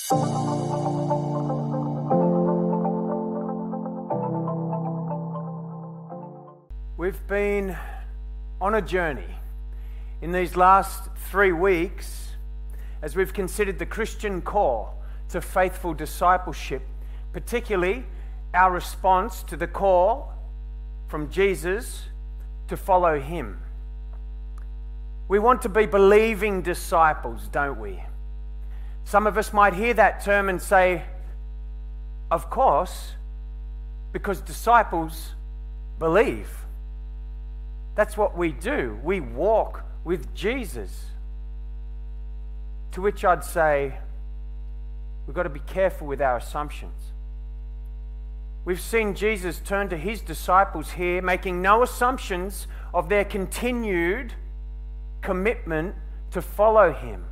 We've been on a journey in these last 3 weeks as we've considered the Christian call to faithful discipleship, particularly our response to the call from Jesus to follow him. We want to be believing disciples, don't we? Some of us might hear that term and say, of course, because disciples believe. That's what we do. We walk with Jesus. To which I'd say, we've got to be careful with our assumptions. We've seen Jesus turn to his disciples here, making no assumptions of their continued commitment to follow him.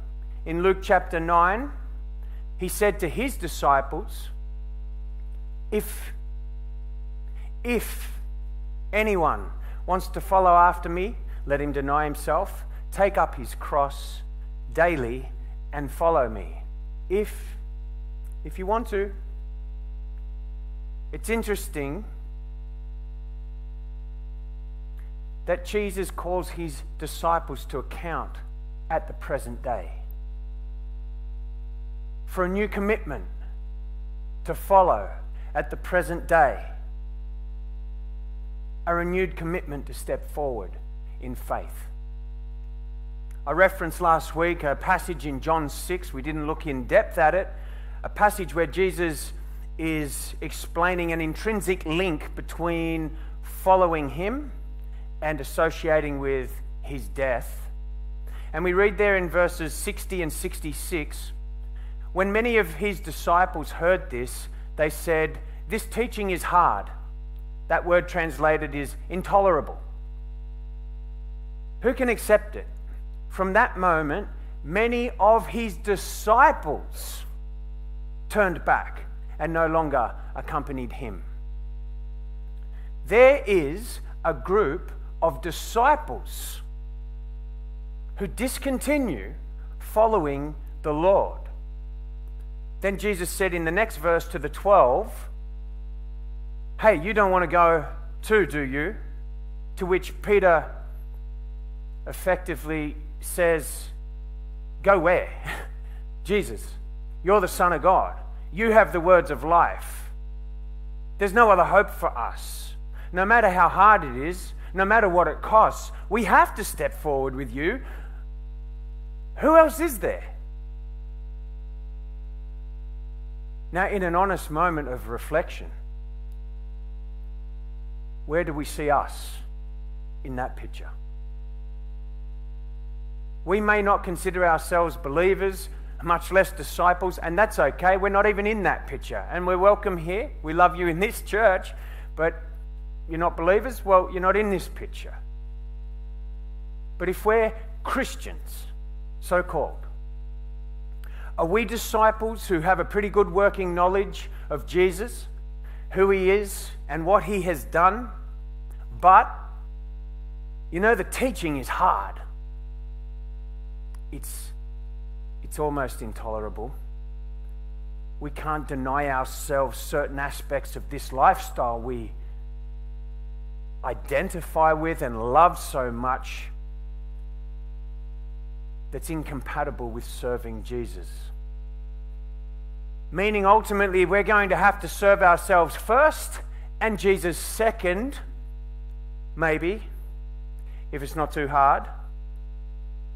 In Luke chapter 9, he said to his disciples, if anyone wants to follow after me, let him deny himself, take up his cross daily and follow me. If you want to. It's interesting that Jesus calls his disciples to account at the present day for a new commitment to follow at the present day, a renewed commitment to step forward in faith. I referenced last week a passage in John 6. We didn't look in depth at it. A passage where Jesus is explaining an intrinsic link between following him and associating with his death. And we read there in verses 60 and 66, when many of his disciples heard this, they said, "This teaching is hard." That word translated is intolerable. Who can accept it? From that moment, many of his disciples turned back and no longer accompanied him. There is a group of disciples who discontinue following the Lord. Then Jesus said in the next verse to the 12, "Hey, you don't want to go too, do you?" To which Peter effectively says, "Go where?" "Jesus, you're the Son of God. You have the words of life. There's no other hope for us. No matter how hard it is, no matter what it costs, we have to step forward with you. Who else is there?" Now, in an honest moment of reflection, where do we see us in that picture? We may not consider ourselves believers, much less disciples, and that's okay. We're not even in that picture, and we're welcome here. We love you in this church, but you're not believers? Well, you're not in this picture. But if we're Christians, so-called, are we disciples who have a pretty good working knowledge of Jesus, who he is and what he has done? But, the teaching is hard. It's almost intolerable. We can't deny ourselves certain aspects of this lifestyle we identify with and love so much that's incompatible with serving Jesus. Meaning ultimately we're going to have to serve ourselves first and Jesus second, maybe, if it's not too hard,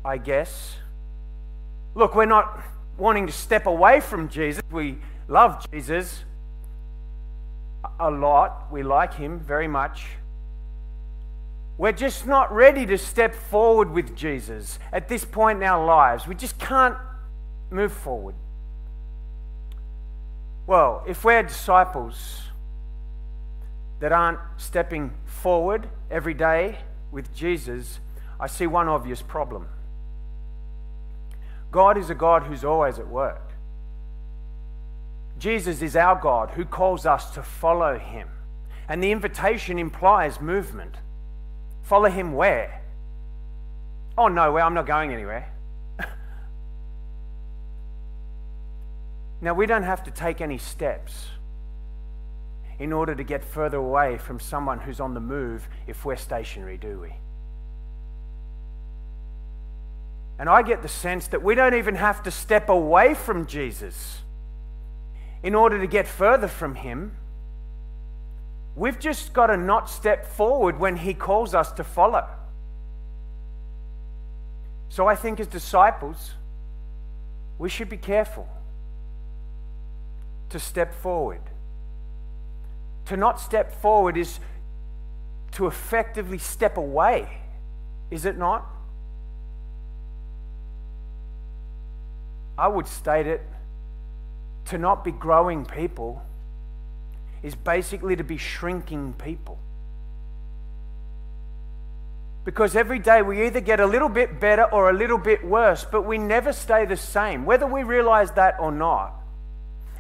I guess. Look, we're not wanting to step away from Jesus. We love Jesus a lot. We like him very much. We're just not ready to step forward with Jesus at this point in our lives. We just can't move forward. Well, if we're disciples that aren't stepping forward every day with Jesus, I see one obvious problem. God is a God who's always at work. Jesus is our God who calls us to follow him. And the invitation implies movement. Follow him where? Oh, nowhere. I'm not going anywhere. Now, we don't have to take any steps in order to get further away from someone who's on the move if we're stationary, do we? And I get the sense that we don't even have to step away from Jesus in order to get further from him. We've just got to not step forward when he calls us to follow. So I think as disciples, we should be careful to step forward. To not step forward is to effectively step away, is it not? I would state it, to not be growing people is basically to be shrinking people. Because every day we either get a little bit better or a little bit worse, but we never stay the same, whether we realize that or not.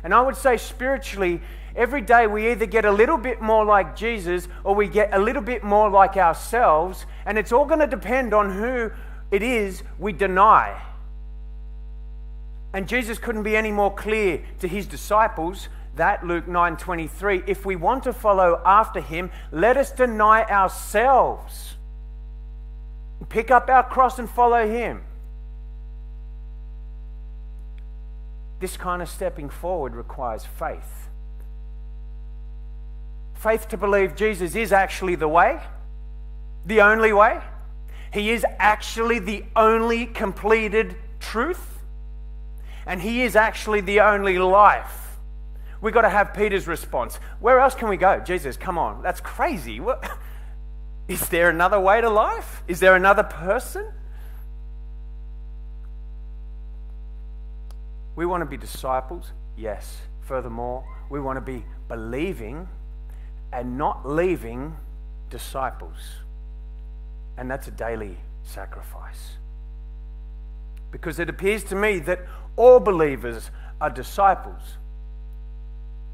And I would say spiritually, every day we either get a little bit more like Jesus or we get a little bit more like ourselves, and it's all going to depend on who it is we deny. And Jesus couldn't be any more clear to his disciples that, Luke 9:23, if we want to follow after him, let us deny ourselves. Pick up our cross and follow him. This kind of stepping forward requires faith. Faith to believe Jesus is actually the way, the only way. He is actually the only completed truth. And he is actually the only life. We've got to have Peter's response. Where else can we go? Jesus, come on. That's crazy. What? Is there another way to life? Is there another person? We want to be disciples. Yes. Furthermore, we want to be believing and not leaving disciples. And that's a daily sacrifice. Because it appears to me that all believers are disciples.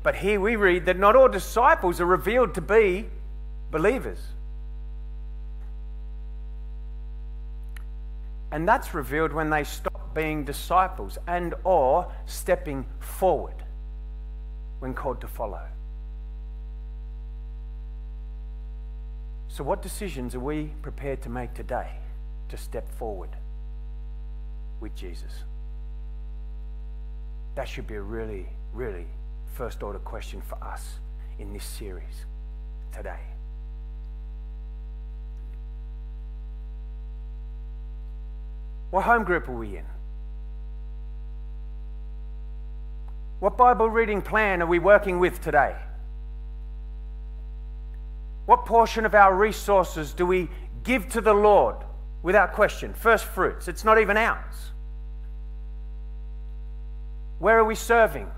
But here we read that not all disciples are revealed to be believers. And that's revealed when they stop being disciples and or stepping forward when called to follow. So what decisions are we prepared to make today to step forward with Jesus? That should be a really, really first order question for us in this series today. What home group are we in? What Bible reading plan are we working with today? What portion of our resources do we give to the Lord without question? First fruits. It's not even ours. Where are we serving?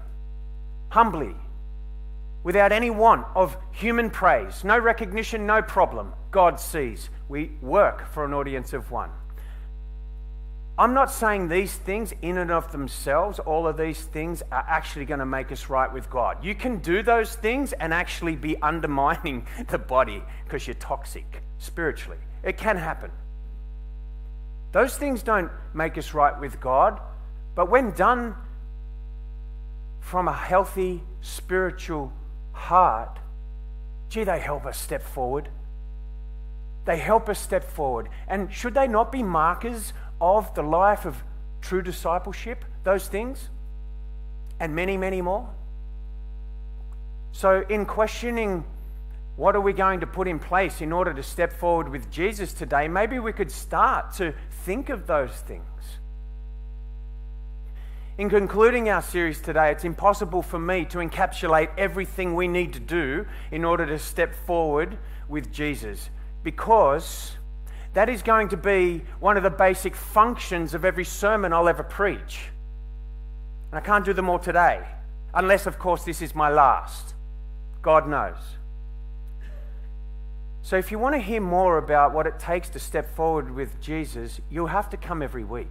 Humbly, without any want of human praise, no recognition, no problem. God sees. We work for an audience of one. I'm not saying these things in and of themselves, all of these things are actually going to make us right with God. You can do those things and actually be undermining the body because you're toxic spiritually. It can happen. Those things don't make us right with God, but when done from a healthy spiritual heart, they help us step forward. They help us step forward. And should they not be markers of the life of true discipleship, those things? And many, many more. So in questioning what are we going to put in place in order to step forward with Jesus today, maybe we could start to think of those things. In concluding our series today, it's impossible for me to encapsulate everything we need to do in order to step forward with Jesus, because that is going to be one of the basic functions of every sermon I'll ever preach. And I can't do them all today, unless, of course, this is my last. God knows. So if you want to hear more about what it takes to step forward with Jesus, you'll have to come every week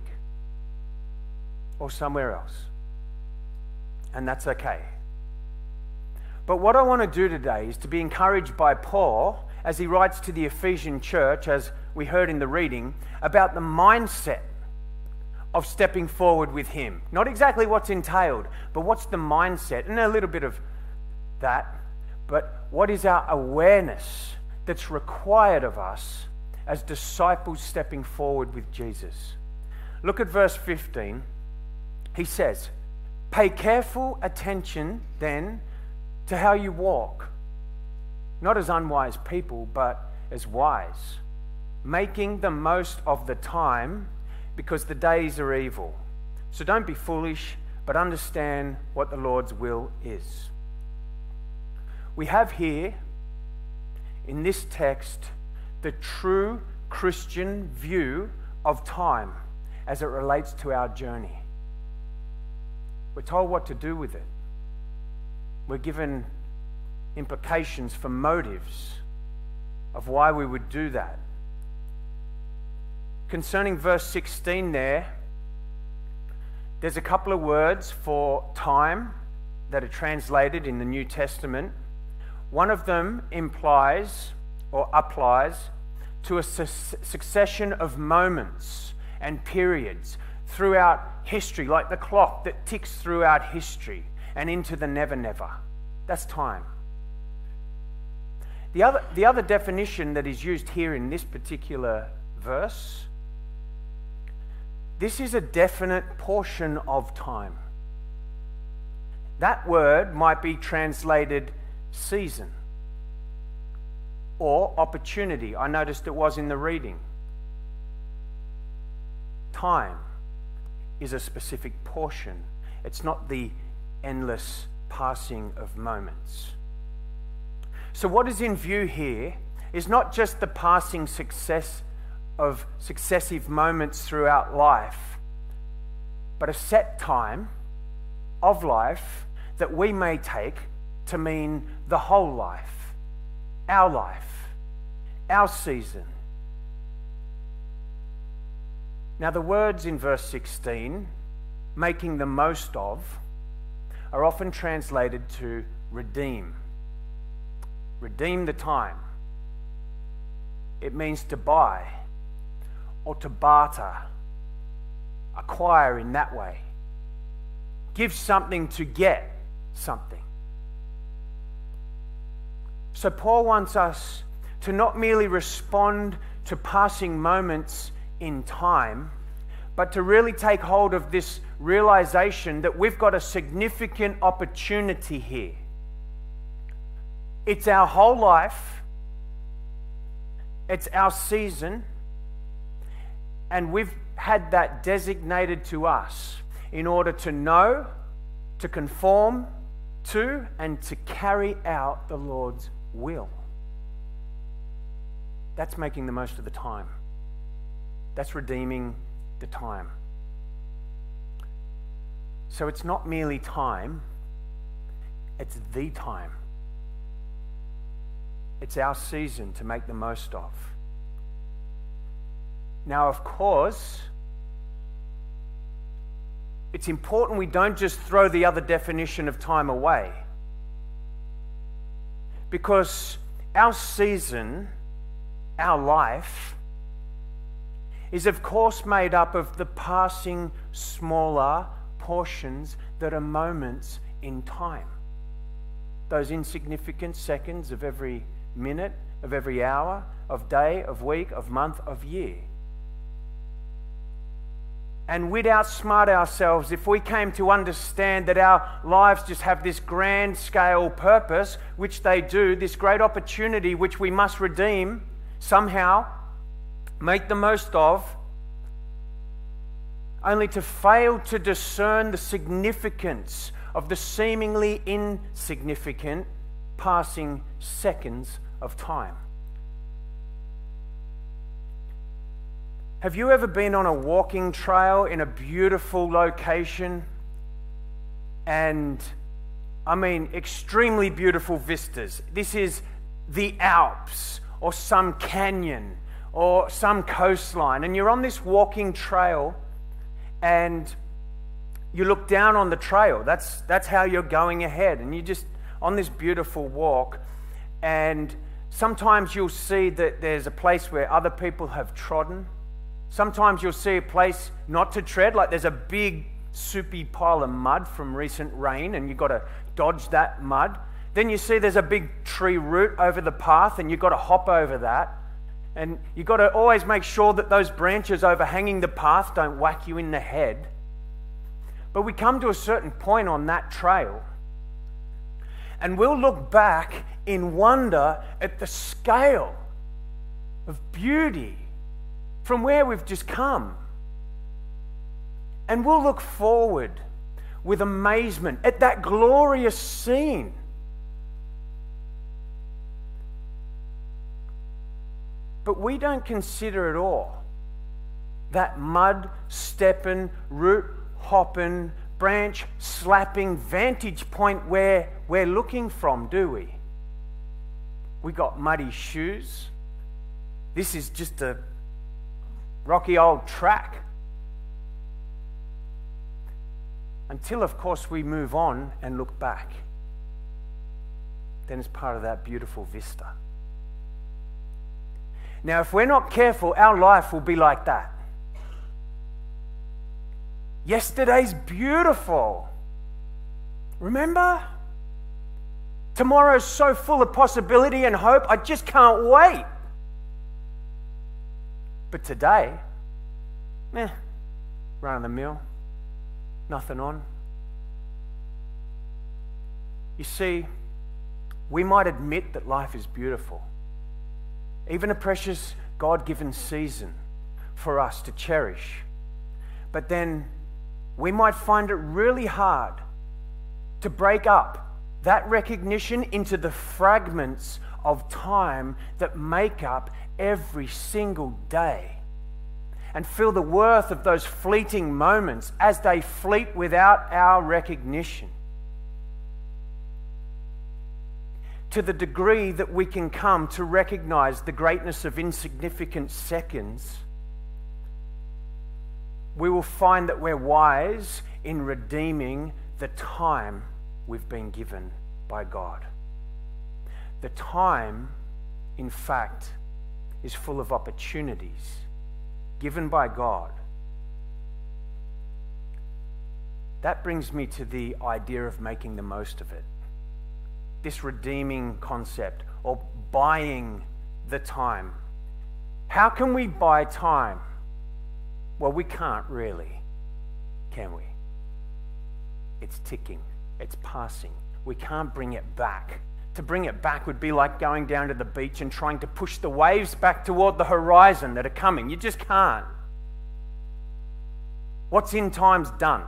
or somewhere else. And that's okay. But what I want to do today is to be encouraged by Paul as he writes to the Ephesian church, as we heard in the reading, about the mindset of stepping forward with Him. Not exactly what's entailed, but what's the mindset, and a little bit of that, but what is our awareness that's required of us as disciples stepping forward with Jesus. Look at verse 15. He says, "Pay careful attention then to how you walk, not as unwise people, but as wise, making the most of the time, because the days are evil. So don't be foolish, but understand what the Lord's will is." We have here, in this text, the true Christian view of time as it relates to our journey. We're told what to do with it. We're given implications for motives of why we would do that. Concerning verse 16 there's a couple of words for time that are translated in the New Testament. One of them implies or applies to a succession of moments and periods throughout history, like the clock that ticks throughout history and into the never never. That's time. The other definition that is used here in this particular verse, this is a definite portion of time. That word might be translated season or opportunity. I noticed it was in the reading. Time is a specific portion. It's not the endless passing of moments. So what is in view here is not just the passing success of successive moments throughout life, but a set time of life that we may take to mean the whole life, our season. Now the words in verse 16, making the most of, are often translated to redeem. Redeem the time. It means to buy or to barter, acquire in that way. Give something to get something. So Paul wants us to not merely respond to passing moments in time, but to really take hold of this realization that we've got a significant opportunity here. It's our whole life, it's our season, and we've had that designated to us in order to know, to conform to, and to carry out the Lord's will. That's making the most of the time. That's redeeming the time. So it's not merely time, it's the time. It's our season to make the most of. Now, of course, it's important we don't just throw the other definition of time away. Because our season, our life, is of course made up of the passing smaller portions that are moments in time. Those insignificant seconds of every minute, of every hour, of day, of week, of month, of year. And we'd outsmart ourselves if we came to understand that our lives just have this grand scale purpose, which they do, this great opportunity which we must redeem somehow, make the most of, only to fail to discern the significance of the seemingly insignificant passing seconds of time. Have you ever been on a walking trail in a beautiful location? And I mean, extremely beautiful vistas. This is the Alps or some canyon or some coastline, and you're on this walking trail and you look down on the trail. That's how you're going ahead, and you're just on this beautiful walk, and sometimes you'll see that there's a place where other people have trodden, Sometimes you'll see a place not to tread, like there's a big soupy pile of mud from recent rain and you've got to dodge that mud. Then you see there's a big tree root over the path and you've got to hop over that. And you've got to always make sure that those branches overhanging the path don't whack you in the head. But we come to a certain point on that trail and we'll look back in wonder at the scale of beauty from where we've just come. And we'll look forward with amazement at that glorious scene. But we don't consider at all that mud stepping, root hopping, branch slapping vantage point where we're looking from, do we? We got muddy shoes. This is just a rocky old track. Until, of course, we move on and look back. Then it's part of that beautiful vista. Now, if we're not careful, our life will be like that. Yesterday's beautiful. Remember? Tomorrow's so full of possibility and hope, I just can't wait. But today, run of the mill, nothing on. You see, we might admit that life is beautiful, even a precious God-given season for us to cherish. But then we might find it really hard to break up that recognition into the fragments of time that make up every single day and feel the worth of those fleeting moments as they fleet without our recognition. To the degree that we can come to recognize the greatness of insignificant seconds, we will find that we're wise in redeeming the time we've been given by God. The time, in fact, is full of opportunities given by God. That brings me to the idea of making the most of it. This redeeming concept, or buying the time. How can we buy time? Well, we can't really, can we? It's ticking, it's passing. We can't bring it back. To bring it back would be like going down to the beach and trying to push the waves back toward the horizon that are coming. You just can't. What's in time's done.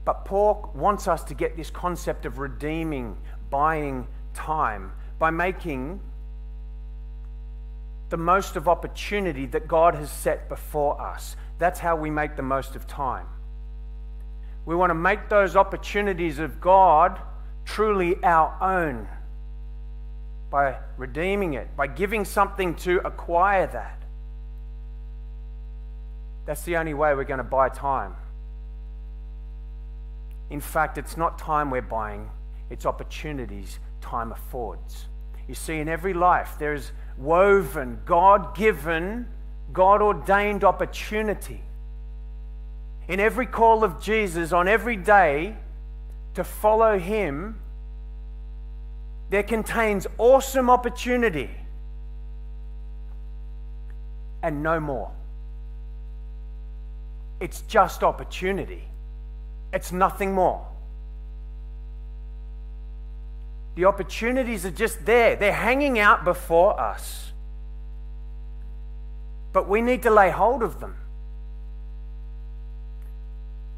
But Paul wants us to get this concept of redeeming, buying time by making the most of opportunity that God has set before us. That's how we make the most of time. We want to make those opportunities of God truly our own by redeeming it, by giving something to acquire that. That's the only way we're going to buy time. In fact, it's not time we're buying, it's opportunities time affords. You see, in every life, there's woven, God-given, God-ordained opportunity. In every call of Jesus on every day to follow Him, there contains awesome opportunity and no more. It's just opportunity. It's nothing more. The opportunities are just there. They're hanging out before us. But we need to lay hold of them.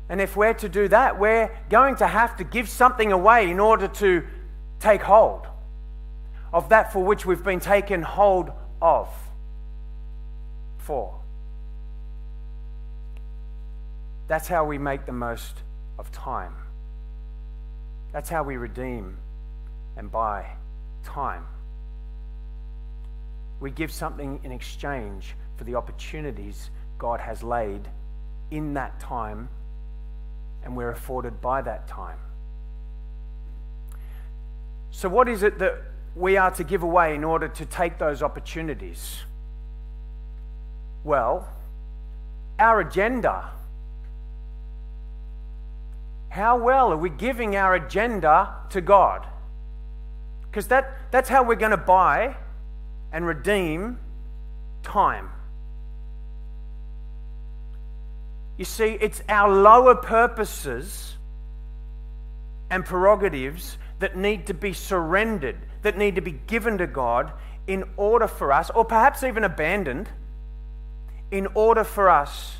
And if we're to do that, we're going to have to give something away in order to take hold of that for which we've been taken hold of. That's how we make the most of time. That's how we redeem and buy time. We give something in exchange for the opportunities God has laid in that time, and we're afforded by that time. So what is it that we are to give away in order to take those opportunities? Well, our agenda. How well are we giving our agenda to God? Because that's how we're going to buy and redeem time. You see, it's our lower purposes and prerogatives that need to be surrendered, that need to be given to God in order for us, or perhaps even abandoned, in order for us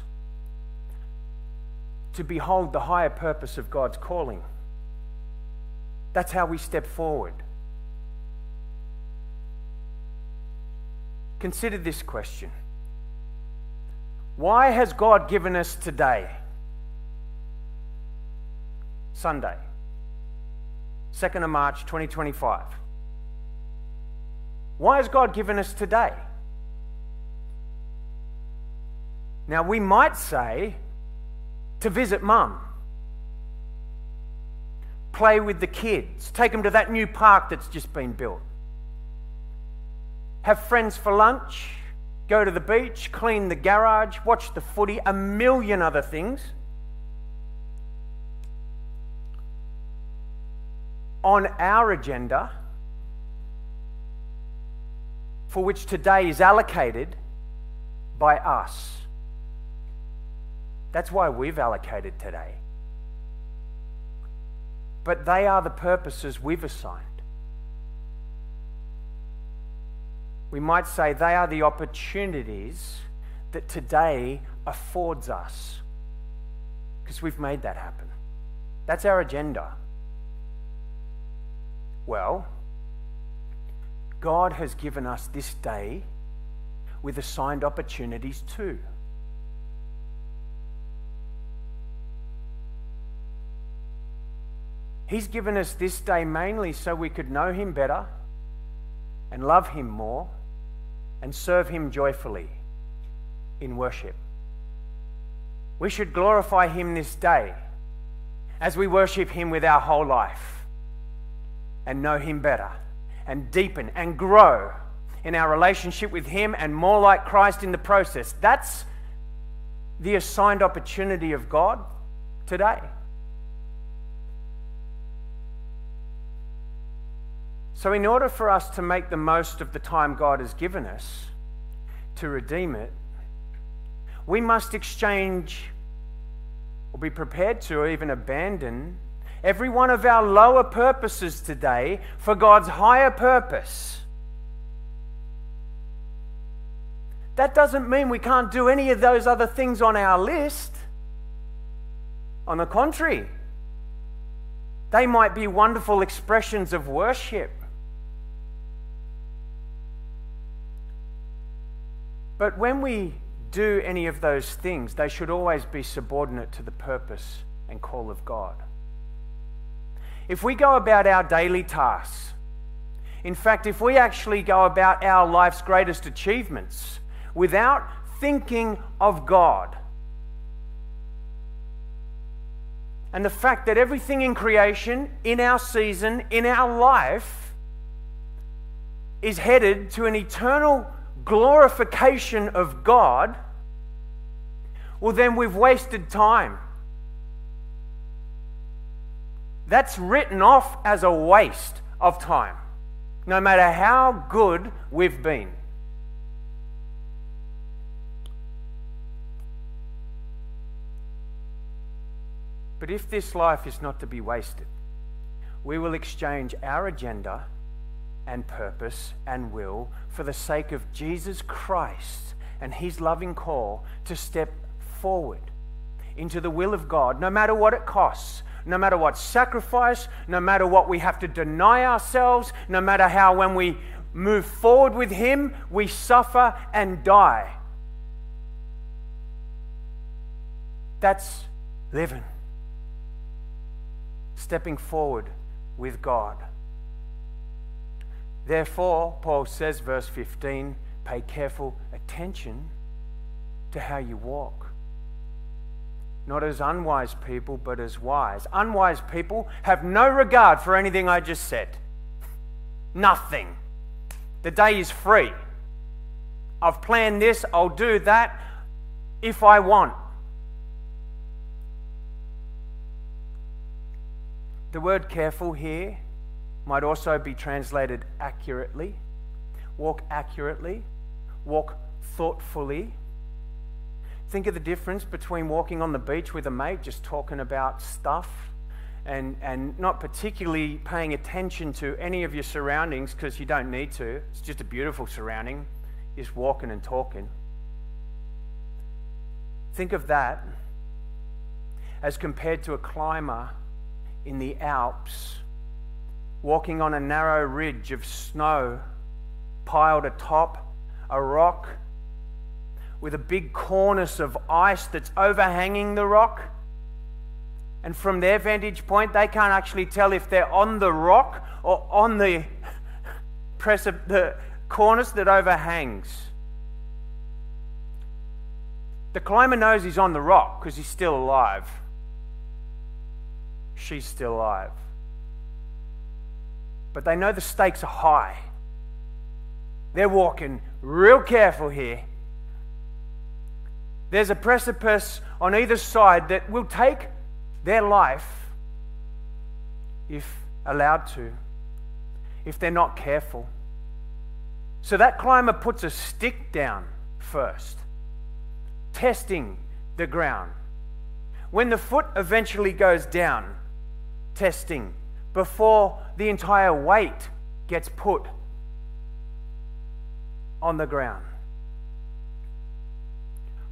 to behold the higher purpose of God's calling. That's how we step forward. Consider this question. Why has God given us today, Sunday, 2nd of March 2025? Why has God given us today? Now, we might say to visit mum, play with the kids, take them to that new park that's just been built, have friends for lunch, go to the beach, clean the garage, watch the footy, a million other things. On our agenda, for which today is allocated by us. That's why we've allocated today. But they are the purposes we've assigned. We might say they are the opportunities that today affords us, because we've made that happen. That's our agenda. Well, God has given us this day with assigned opportunities too. He's given us this day mainly so we could know Him better and love Him more and serve Him joyfully in worship. We should glorify Him this day as we worship Him with our whole life and know Him better and deepen and grow in our relationship with Him and more like Christ in the process. That's the assigned opportunity of God today. So in order for us to make the most of the time God has given us, to redeem it, we must exchange, or be prepared to, or even abandon every one of our lower purposes today for God's higher purpose. That doesn't mean we can't do any of those other things on our list. On the contrary, they might be wonderful expressions of worship. But when we do any of those things, they should always be subordinate to the purpose and call of God. If we go about our daily tasks, in fact, if we actually go about our life's greatest achievements without thinking of God, and the fact that everything in creation, in our season, in our life, is headed to an eternal glorification of God, well, then we've wasted time. That's written off as a waste of time, no matter how good we've been. But if this life is not to be wasted, we will exchange our agenda and purpose and will for the sake of Jesus Christ and His loving call to step forward into the will of God, no matter what it costs, no matter what sacrifice, no matter what we have to deny ourselves, no matter how when we move forward with Him, we suffer and die. That's living. Stepping forward with God. Therefore, Paul says, verse 15, pay careful attention to how you walk. Not as unwise people, but as wise. Unwise people have no regard for anything I just said. Nothing. The day is free. I've planned this, I'll do that if I want. The word careful here might also be translated accurately. Walk accurately. Walk thoughtfully. Think of the difference between walking on the beach with a mate, just talking about stuff, and not particularly paying attention to any of your surroundings because you don't need to. It's just a beautiful surrounding, just walking and talking. Think of that as compared to a climber in the Alps, walking on a narrow ridge of snow piled atop a rock with a big cornice of ice that's overhanging the rock. And from their vantage point, they can't actually tell if they're on the rock or on the cornice that overhangs. The climber knows he's on the rock because he's still alive. She's still alive. But they know the stakes are high. They're walking real careful here. There's a precipice on either side that will take their life if allowed to, if they're not careful. So that climber puts a stick down first, testing the ground. When the foot eventually goes down, testing before the entire weight gets put on the ground.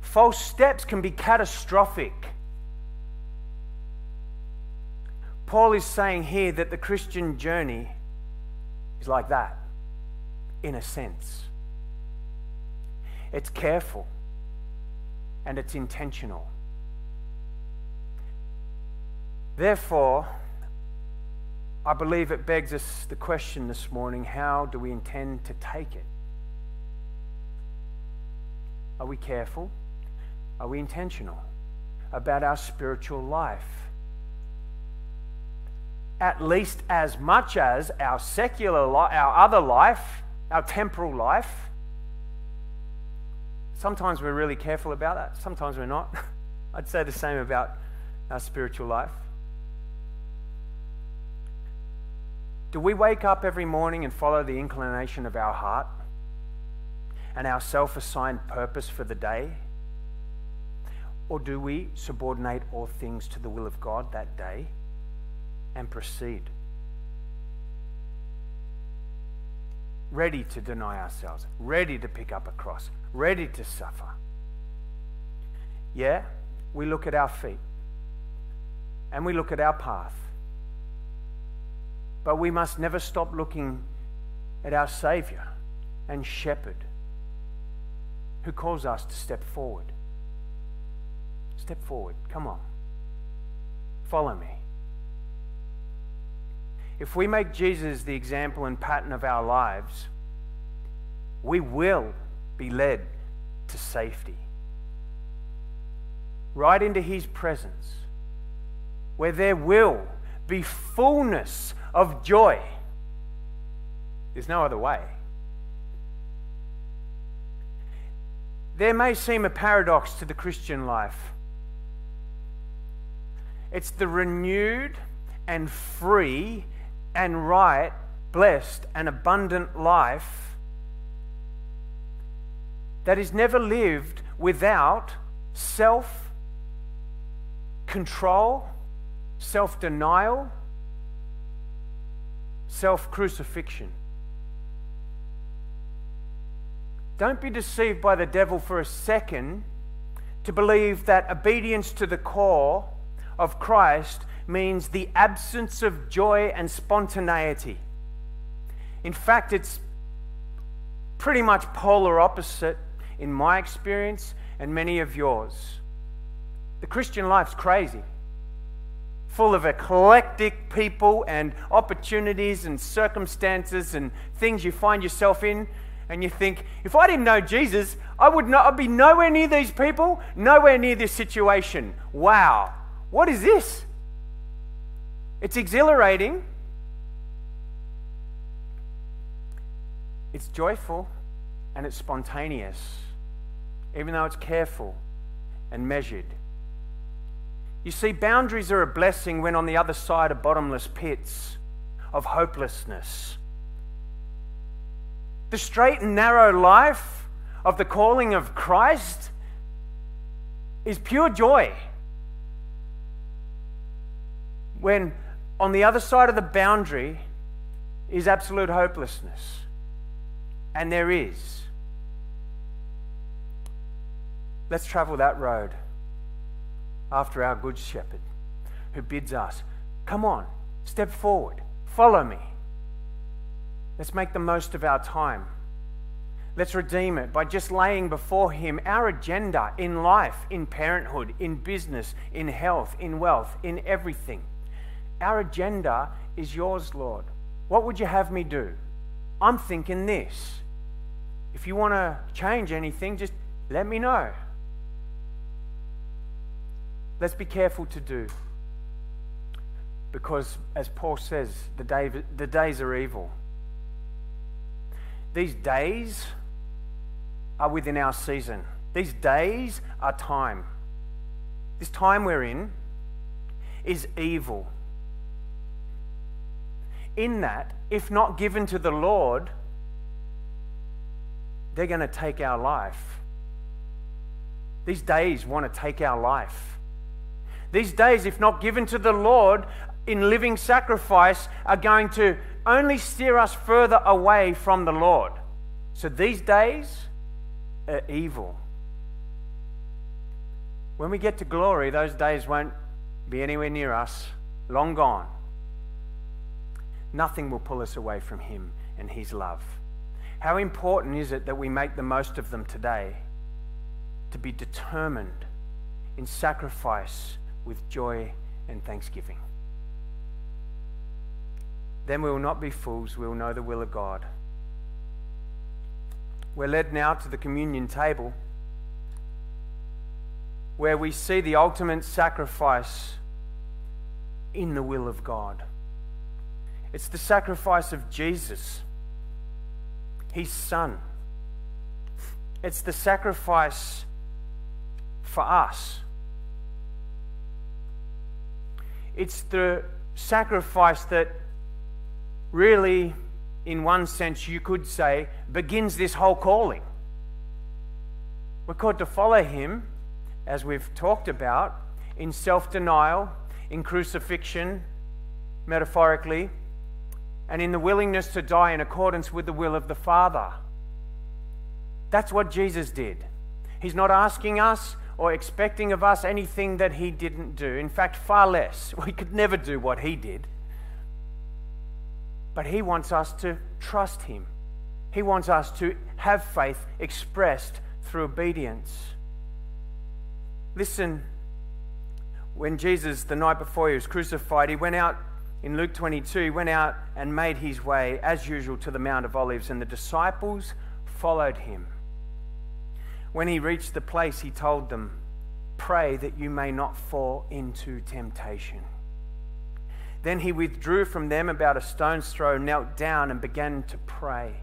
False steps can be catastrophic. Paul is saying here that the Christian journey is like that, in a sense. It's careful and it's intentional. Therefore, I believe it begs us the question this morning, how do we intend to take it? Are we careful? Are we intentional about our spiritual life? At least as much as our secular life, our other life, our temporal life. Sometimes we're really careful about that. Sometimes we're not. I'd say the same about our spiritual life. Do we wake up every morning and follow the inclination of our heart and our self-assigned purpose for the day? Or do we subordinate all things to the will of God that day and proceed? Ready to deny ourselves, ready to pick up a cross, ready to suffer. Yeah, we look at our feet and we look at our path. But we must never stop looking at our Saviour and Shepherd who calls us to step forward. Step forward. Come on. Follow me. If we make Jesus the example and pattern of our lives, we will be led to safety. Right into his presence, where there will be fullness of joy. There's no other way. There may seem a paradox to the Christian life. It's the renewed and free and right, blessed and abundant life that is never lived without self-control, self-denial, self-crucifixion. Don't be deceived by the devil for a second to believe that obedience to the call of Christ means the absence of joy and spontaneity. In fact, it's pretty much polar opposite in my experience and many of yours. The Christian life's crazy, full of eclectic people and opportunities and circumstances and things you find yourself in, and you think, if I didn't know Jesus, I'd be nowhere near these people, nowhere near this situation. Wow, what is this? It's exhilarating. It's joyful and it's spontaneous, even though it's careful and measured. You see, boundaries are a blessing when on the other side are bottomless pits of hopelessness. The straight and narrow life of the calling of Christ is pure joy. When on the other side of the boundary is absolute hopelessness. And there is. Let's travel that road after our good shepherd who bids us, come on, step forward, follow me. Let's make the most of our time. Let's redeem it by just laying before him our agenda in life, in parenthood, in business, in health, in wealth, in everything. Our agenda is yours, Lord. What would you have me do? I'm thinking this. If you want to change anything, just let me know. Let's be careful to do. Because, as Paul says, the days are evil. These days are within our season. These days are time. This time we're in is evil. In that, if not given to the Lord, they're going to take our life. These days want to take our life. These days, if not given to the Lord in living sacrifice, are going to only steer us further away from the Lord. So these days are evil. When we get to glory, those days won't be anywhere near us, long gone. Nothing will pull us away from him and his love. How important is it that we make the most of them today, to be determined in sacrifice with joy and thanksgiving. Then we will not be fools, we will know the will of God. We're led now to the communion table, where we see the ultimate sacrifice in the will of God. It's the sacrifice of Jesus, his Son. It's the sacrifice for us. It's the sacrifice that really, in one sense, you could say, begins this whole calling. We're called to follow him, as we've talked about, in self-denial, in crucifixion, metaphorically, and in the willingness to die in accordance with the will of the Father. That's what Jesus did. He's not asking us or expecting of us anything that he didn't do. In fact, far less. We could never do what he did. But he wants us to trust him. He wants us to have faith expressed through obedience. Listen, when Jesus, the night before he was crucified, he went out, in Luke 22, he went out and made his way, as usual, to the Mount of Olives, and the disciples followed him. When he reached the place, he told them, "Pray that you may not fall into temptation." Then he withdrew from them about a stone's throw, knelt down and began to pray.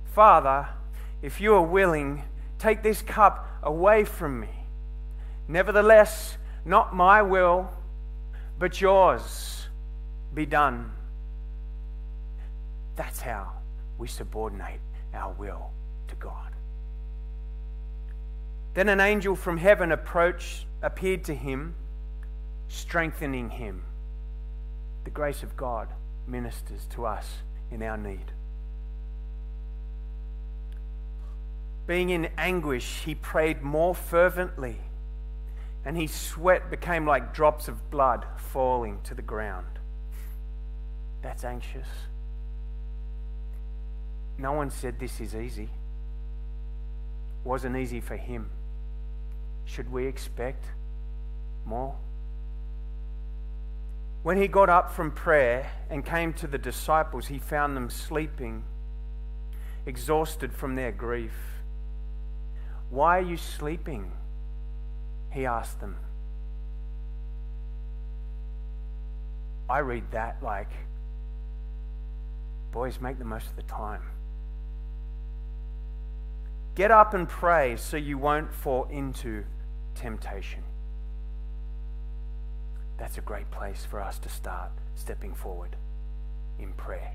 "Father, if you are willing, take this cup away from me. Nevertheless, not my will, but yours be done." That's how we subordinate our will to God. Then an angel from heaven appeared to him, strengthening him. The grace of God ministers to us in our need. Being in anguish, he prayed more fervently, and his sweat became like drops of blood falling to the ground. That's anxious. No one said this is easy. It wasn't easy for him. Should we expect more? When he got up from prayer and came to the disciples, he found them sleeping, exhausted from their grief. "Why are you sleeping?" he asked them. I read that like, Boys, make the most of the time. Get up and pray so you won't fall into temptation. That's a great place for us to start stepping forward in prayer.